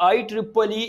IEEE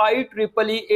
IEEE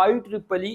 IEEE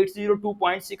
802.16۔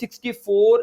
64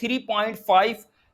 3.5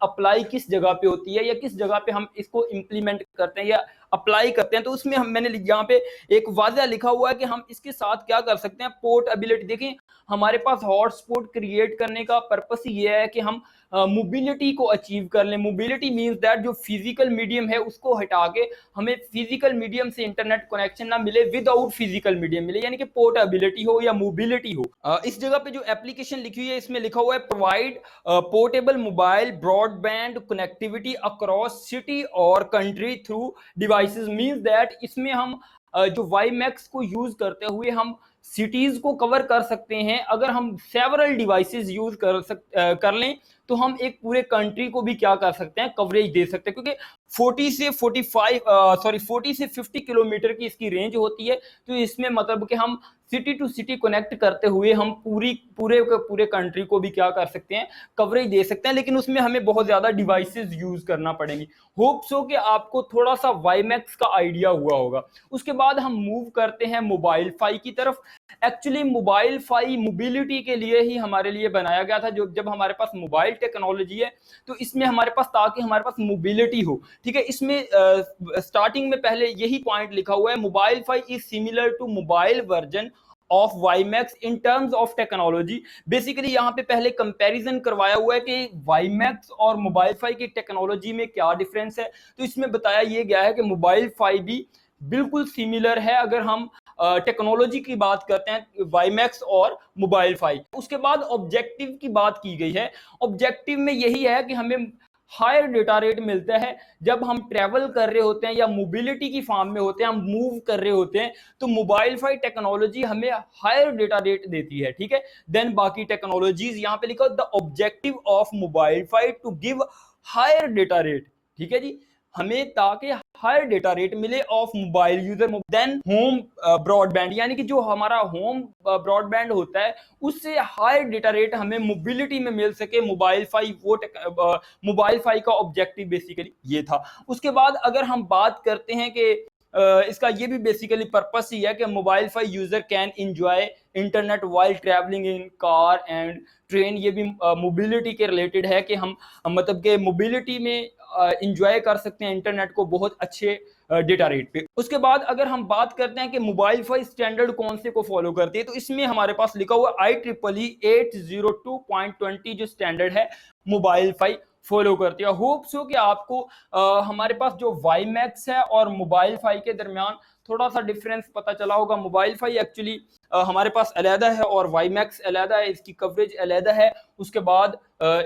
apply किस जगह पे होती है या किस जगह पे हम इसको इम्प्लीमेंट करते हैं या अप्लाई करते हैं, तो उसमें मैंने यहाँ पे एक वाज़ह लिखा हुआ है कि हम इसके साथ क्या कर सकते हैं। पोर्टेबिलिटी, देखें हमारे पास हॉटस्पॉट क्रिएट करने का पर्पस ये है कि हम मोबिलिटी को अचीव कर लें। मोबिलिटी मींस दैट जो फिजिकल मीडियम है उसको हटा के हमें फिजिकल मीडियम से इंटरनेट कनेक्शन ना मिले, विदाउट फिजिकल मीडियम मिले, यानी कि पोर्टेबिलिटी हो या मोबिलिटी हो। इस जगह पे जो एप्लीकेशन लिखी हुई है इसमें लिखा हुआ है provide portable mobile broadband connectivity across city और country through devices. Means that इसमें हम जो वाईमैक्स को यूज करते हुए हम सिटीज को कवर कर सकते हैं। अगर हम सेवरल डिवाइसेस यूज कर लें तो हम एक पूरे कंट्री को भी क्या कर सकते हैं, कवरेज दे सकते हैं, क्योंकि 40 से 50 किलोमीटर की इसकी रेंज होती है। तो इसमें मतलब कि हम सिटी टू सिटी कनेक्ट करते हुए हम पूरे कंट्री को भी क्या कर सकते हैं, कवरेज दे सकते हैं, लेकिन उसमें हमें बहुत ज्यादा डिवाइसेस यूज करना पड़ेंगे। होप सो कि आपको थोड़ा सा वाईमैक्स का आइडिया हुआ होगा। उसके बाद हम मूव करते हैं मोबाइल फाई की तरफ। एक्चुअली मोबाइल फाई मोबिलिटी के लिए ही हमारे लिए बनाया गया था। जो जब हमारे पास मोबाइल टेक्नोलॉजी है तो इसमें हमारे पास, ताकि हमारे पास मोबिलिटी हो, ठीक है। इसमें स्टार्टिंग में पहले यही पॉइंट लिखा हुआ है, mobile fi is similar to mobile version of WiMAX in terms of technology. Basically यहाँ पे पहले कंपैरिजन करवाया हुआ है कि वाईमैक्स और मोबाइल फाई की टेक्नोलॉजी में क्या डिफरेंस है। तो इसमें बताया ये गया है कि मोबाइल फाई भी बिल्कुल सिमिलर है अगर हम टेक्नोलॉजी की बात करते हैं, वाईमैक्स और मोबाइल फाई। उसके बाद ऑब्जेक्टिव की बात की गई है। ऑब्जेक्टिव में यही है कि हमें हायर डेटा रेट मिलता है जब हम ट्रैवल कर रहे होते हैं या मोबिलिटी की फॉर्म में होते हैं, हम मूव कर रहे होते हैं, तो मोबाइल फाई टेक्नोलॉजी हमें हायर डेटा रेट देती है, ठीक है, देन बाकी टेक्नोलॉजीज। यहाँ पे लिखा the objective of mobile fi to give higher data rate, ठीक है जी, हमें ताकि हायर डेटा रेट मिले of mobile user then home broadband, यानी कि जो हमारा होम ब्रॉडबैंड होता है उससे हायर डेटा रेट हमें मोबिलिटी में मिल सके। मोबाइल फाई मोबाइल फाई का ऑब्जेक्टिव बेसिकली ये था। उसके बाद अगर हम बात करते हैं कि इसका ये भी बेसिकली पर्पस ही है कि mobile fi user can enjoy internet while travelling in car and train. ये भी मोबिलिटी के रिलेटेड है कि हम मतलब के मोबिलिटी में इंजॉय कर सकते हैं इंटरनेट को बहुत अच्छे डेटा रेट पे। उसके बाद अगर हम बात करते हैं कि मोबाइल फाई स्टैंडर्ड कौन से को फॉलो करती है, तो इसमें हमारे पास लिखा हुआ IEEE 802.20 जो स्टैंडर्ड है मोबाइल फाई फॉलो करती है। होप सो कि आपको हमारे पास जो वाईमैक्स है और मोबाइल फाई के दरमियान थोड़ा सा डिफरेंस पता चला होगा। मोबाइल फाई एक्चुअली हमारे पास अलहदा है और वाईमैक्स अलहदा है, इसकी कवरेज अलहदा है। उसके बाद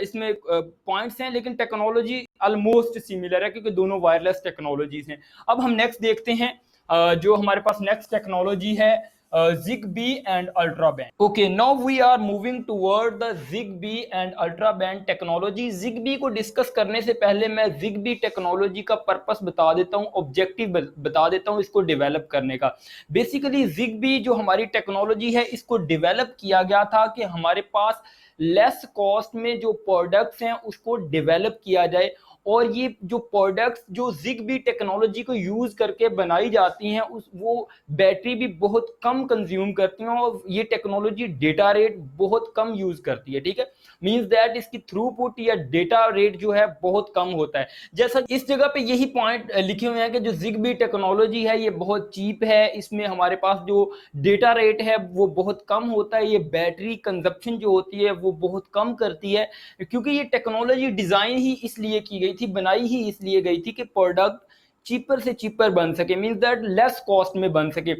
इसमें पॉइंट्स हैं, लेकिन टेक्नोलॉजी ऑलमोस्ट सिमिलर है क्योंकि दोनों वायरलेस टेक्नोलॉजीज हैं। अब हम नेक्स्ट देखते हैं जो हमारे पास नेक्स्ट टेक्नोलॉजी है ZigBee and Ultra Band. Okay, now we are moving toward the ZigBee and Ultra Band technology. ZigBee को डिस्कस करने से पहले मैं ZigBee टेक्नोलॉजी का पर्पस बता देता हूँ, ऑब्जेक्टिव बता देता हूँ इसको डेवलप करने का। बेसिकली ZigBee जो हमारी टेक्नोलॉजी है इसको डेवलप किया गया था कि हमारे पास लेस कॉस्ट में जो प्रोडक्ट्स हैं उसको डेवलप किया जाए, और ये जो प्रोडक्ट्स जो ZigBee टेक्नोलॉजी को यूज करके बनाई जाती हैं वो बैटरी भी बहुत कम कंज्यूम करती हैं और ये टेक्नोलॉजी डेटा रेट बहुत कम यूज करती है, ठीक है। मींस दैट इसकी थ्रूपुट या डेटा रेट जो है बहुत कम होता है। जैसा इस जगह पे यही पॉइंट लिखे हुए हैं कि जो ZigBee टेक्नोलॉजी है ये बहुत चीप है, इसमें हमारे पास जो डेटा रेट है वो बहुत कम होता है, ये बैटरी कंजप्शन जो होती है वो बहुत कम करती है, क्योंकि ये टेक्नोलॉजी डिजाइन ही इसलिए की गई थी, बनाई ही इसलिए गई थी कि प्रोडक्ट चीपर से चीपर बन सके, मींस दैट लेस कॉस्ट में बन सके।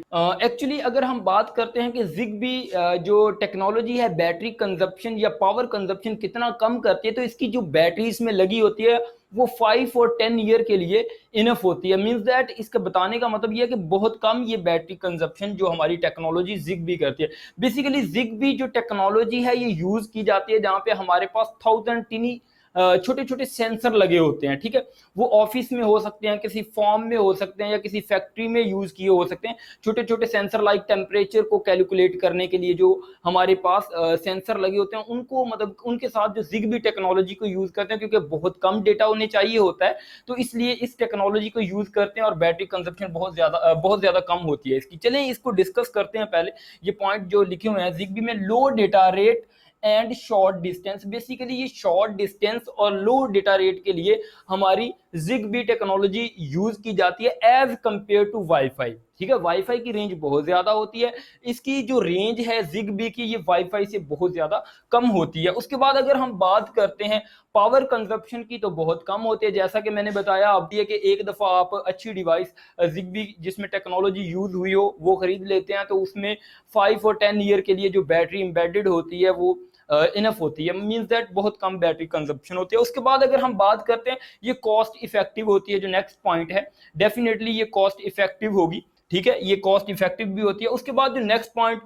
एक्चुअली अगर हम बात करते हैं कि ZigBee जो टेक्नोलॉजी है बैटरी कंजप्शन या पावर कंजप्शन कितना कम करती है, तो इसकी जो बैटरी इसमें लगी होती है वो 5 और 10 ईयर के लिए इनफ होती है। मींस दैट इसका बताने का मतलब ये है कि बहुत कम ये बैटरी कंजप्शन जो हमारी टेक्नोलॉजी ZigBee करती है। बेसिकली ZigBee जो टेक्नोलॉजी है ये यूज की जाती है जहाँ पे हमारे पास 1000 टिनी छोटे छोटे सेंसर लगे होते हैं, ठीक है। वो ऑफिस में हो सकते हैं, किसी फॉर्म में हो सकते हैं या किसी फैक्ट्री में यूज किए हो सकते हैं। छोटे छोटे सेंसर लाइक टेम्परेचर को कैलकुलेट करने के लिए जो हमारे पास सेंसर लगे होते हैं उनको मतलब उनके साथ जो ZigBee टेक्नोलॉजी को यूज करते हैं, क्योंकि बहुत कम डेटा उन्हें चाहिए होता है तो इसलिए इस टेक्नोलॉजी को यूज करते हैं और बैटरी कंजप्शन बहुत ज्यादा कम होती है इसकी। चलें इसको डिस्कस करते हैं। पहले ये पॉइंट जो लिखे हुए हैं ZigBee में low data rate and short distance. Basically ये शॉर्ट डिस्टेंस और लो डेटा रेट के लिए हमारी ZigBee टेक्नोलॉजी यूज की जाती है एज कंपेयर टू वाईफाई। ठीक है, वाईफाई की रेंज बहुत ज्यादा होती है, इसकी जो रेंज है ZigBee की ये वाईफाई से बहुत ज्यादा कम होती है। उसके बाद अगर हम बात करते हैं पावर कंजप्शन की तो बहुत कम होती है। जैसा कि मैंने बताया आप कि एक दफा आप अच्छी डिवाइस ZigBee जिसमें टेक्नोलॉजी यूज हुई हो वो खरीद लेते हैं तो उसमें 5 और 10 ईयर के लिए जो बैटरी एम्बेडेड होती है वो इनफ होती है, मींस दैट बहुत कम बैटरी कंजप्शन होती है। उसके बाद अगर हम बात करते हैं ये कॉस्ट इफेक्टिव होती है, जो नेक्स्ट पॉइंट है डेफिनेटली ये कॉस्ट इफेक्टिव होगी। ठीक है, ये कॉस्ट इफेक्टिव भी होती है। उसके बाद जो नेक्स्ट पॉइंट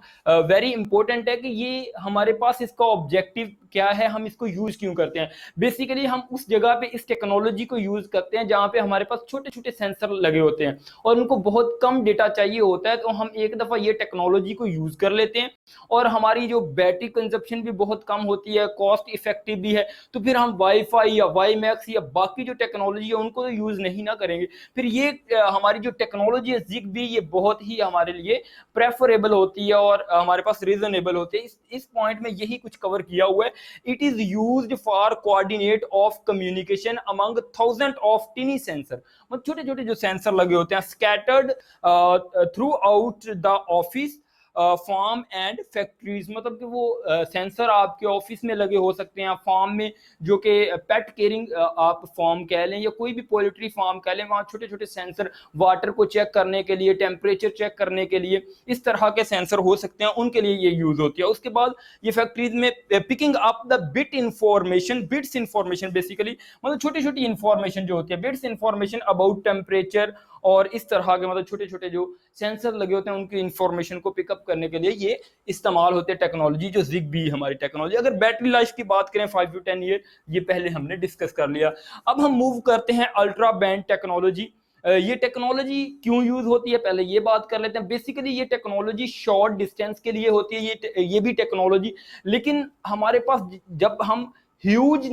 वेरी इंपॉर्टेंट है कि ये हमारे पास इसका ऑब्जेक्टिव क्या है, हम इसको यूज क्यों करते हैं। बेसिकली हम उस जगह पे इस टेक्नोलॉजी को यूज करते हैं जहां पे हमारे पास छोटे छोटे सेंसर लगे होते हैं और उनको बहुत कम डेटा चाहिए होता है, तो हम एक दफा ये टेक्नोलॉजी को यूज कर लेते हैं और हमारी जो बैटरी कंजप्शन भी बहुत कम होती है, कॉस्ट इफेक्टिव भी है, तो फिर हम वाईफाई या वाईमैक्स या बाकी जो टेक्नोलॉजी है उनको तो यूज नहीं ना करेंगे। फिर ये हमारी जो टेक्नोलॉजी है ZigBee ये बहुत ही हमारे लिए प्रेफरेबल होती है और हमारे पास रीजनेबल होती है। इस पॉइंट में यही कुछ कवर किया हुआ है। It is used for coordinate of communication among thousands of tiny sensor, मतलब छोटे छोटे जो सेंसर लगे होते हैं scattered throughout the office farm and factories, मतलब कि वो सेंसर आपके ऑफिस में लगे हो सकते हैं, फार्म में जो कि पेट केयरिंग आप फार्म कह लें या कोई भी पोल्ट्री फार्म कह लें, वहाँ छोटे छोटे सेंसर वाटर को चेक करने के लिए, टेम्परेचर चेक करने के लिए इस तरह के सेंसर हो सकते हैं, उनके लिए ये यूज होती है। उसके बाद ये फैक्ट्रीज में picking up the bit information, bits information basically मतलब छोटी छोटी इंफॉर्मेशन जो होती है, बिट्स इंफॉर्मेशन अबाउट टेम्परेचर और इस तरह के मतलब छोटे छोटे जो सेंसर लगे होते हैं उनकी इंफॉर्मेशन को पिकअप करने के लिए ये इस्तेमाल होते हैं टेक्नोलॉजी जो ZigBee हमारी टेक्नोलॉजी। अगर बैटरी लाइफ की बात करें 5 to 10 ईयर, ये पहले हमने डिस्कस कर लिया। अब हम मूव करते हैं अल्ट्रा बैंड टेक्नोलॉजी। ये टेक्नोलॉजी क्यों यूज होती है पहले ये बात कर लेते हैं। बेसिकली ये टेक्नोलॉजी शॉर्ट डिस्टेंस के लिए होती है, ये भी टेक्नोलॉजी, लेकिन हमारे पास जब हम ह्यूज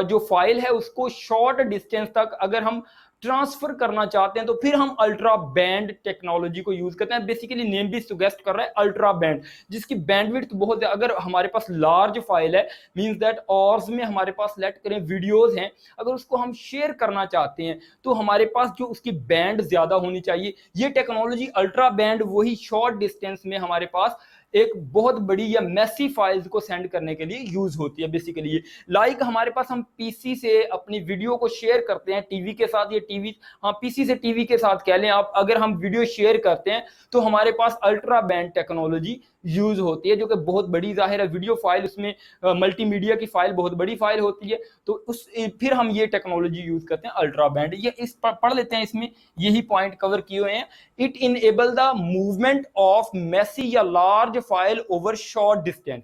जो फाइल है उसको शॉर्ट डिस्टेंस तक अगर हम ट्रांसफर करना चाहते हैं तो फिर हम अल्ट्रा बैंड टेक्नोलॉजी को यूज करते हैं। बेसिकली नेम भी सुगेस्ट कर रहा है अल्ट्रा बैंड, जिसकी बैंडविड्थ बहुत है। अगर हमारे पास लार्ज फाइल है, मींस दैट ऑर्स में हमारे पास लेट करें वीडियोस हैं, अगर उसको हम शेयर करना चाहते हैं तो हमारे पास जो उसकी बैंड ज्यादा होनी चाहिए। ये टेक्नोलॉजी अल्ट्रा बैंड वही शॉर्ट डिस्टेंस में हमारे पास एक बहुत बड़ी या मैसी फाइल्स को सेंड करने के लिए यूज होती है। बेसिकली ये लाइक हमारे पास हम पीसी से अपनी वीडियो को शेयर करते हैं टीवी के साथ, या टीवी पीसी से टीवी के साथ कह लें आप, अगर हम वीडियो शेयर करते हैं तो हमारे पास अल्ट्रा बैंड टेक्नोलॉजी यूज होती है, जो कि बहुत बड़ी, जाहिर है वीडियो फाइल उसमें मल्टीमीडिया की फाइल बहुत बड़ी फाइल होती है, तो फिर हम ये टेक्नोलॉजी यूज करते हैं अल्ट्रा बैंड। ये इस पढ़ लेते हैं, इसमें यही पॉइंट कवर किए हुए हैं। It enable the movement of massive या large file over short distance.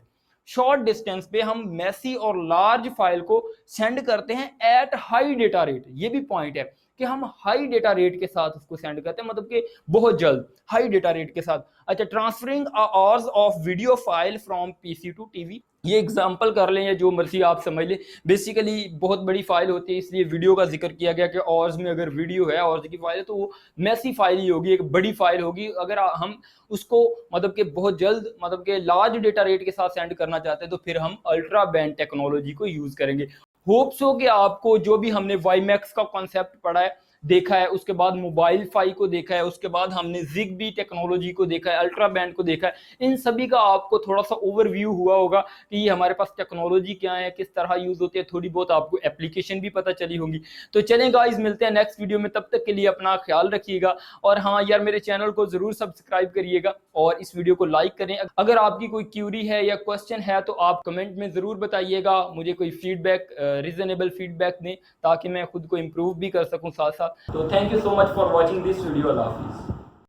Short distance पे हम मैसी और लार्ज फाइल को सेंड करते हैं एट हाई डेटा रेट। ये भी पॉइंट है कि हम हाई डेटा रेट के साथ उसको सेंड करते हैं, मतलब कि बहुत जल्द हाई डेटा रेट के साथ। अच्छा, transferring hours of video file from PC to TV, ये एग्जांपल कर लें या जो मर्जी आप समझ लें। बेसिकली बहुत बड़ी फाइल होती है, इसलिए वीडियो का जिक्र किया गया कि आवर्स में अगर वीडियो है, आवर्स की फाइल है, तो वो मैसी फाइल ही होगी, एक बड़ी फाइल होगी। अगर हम उसको मतलब कि बहुत जल्द, मतलब कि लार्ज डेटा रेट के साथ सेंड करना चाहते हैं तो फिर हम अल्ट्रा बैंड टेक्नोलॉजी को यूज करेंगे। होप्स हो कि आपको जो भी हमने वाईमैक्स का कॉन्सेप्ट पढ़ा है, देखा है, उसके बाद मोबाइल फाई को देखा है, उसके बाद हमने ZigBee टेक्नोलॉजी को देखा है, अल्ट्रा बैंड को देखा है, इन सभी का आपको थोड़ा सा ओवरव्यू हुआ होगा कि ये हमारे पास टेक्नोलॉजी क्या है, किस तरह यूज होती है, थोड़ी बहुत आपको एप्लीकेशन भी पता चली होंगी। तो चलें गाइस, मिलते हैं नेक्स्ट वीडियो में, तब तक के लिए अपना ख्याल रखिएगा। और हाँ यार, मेरे चैनल को जरूर सब्सक्राइब करिएगा और इस वीडियो को लाइक करें। अगर आपकी कोई क्यूरी है या क्वेश्चन है तो आप कमेंट में जरूर बताइएगा, मुझे कोई फीडबैक, रीजनेबल फीडबैक दें ताकि मैं खुद को इम्प्रूव भी कर सकूं साथ साथ। तो thank you so much for watching this video. Allah हाफिज़।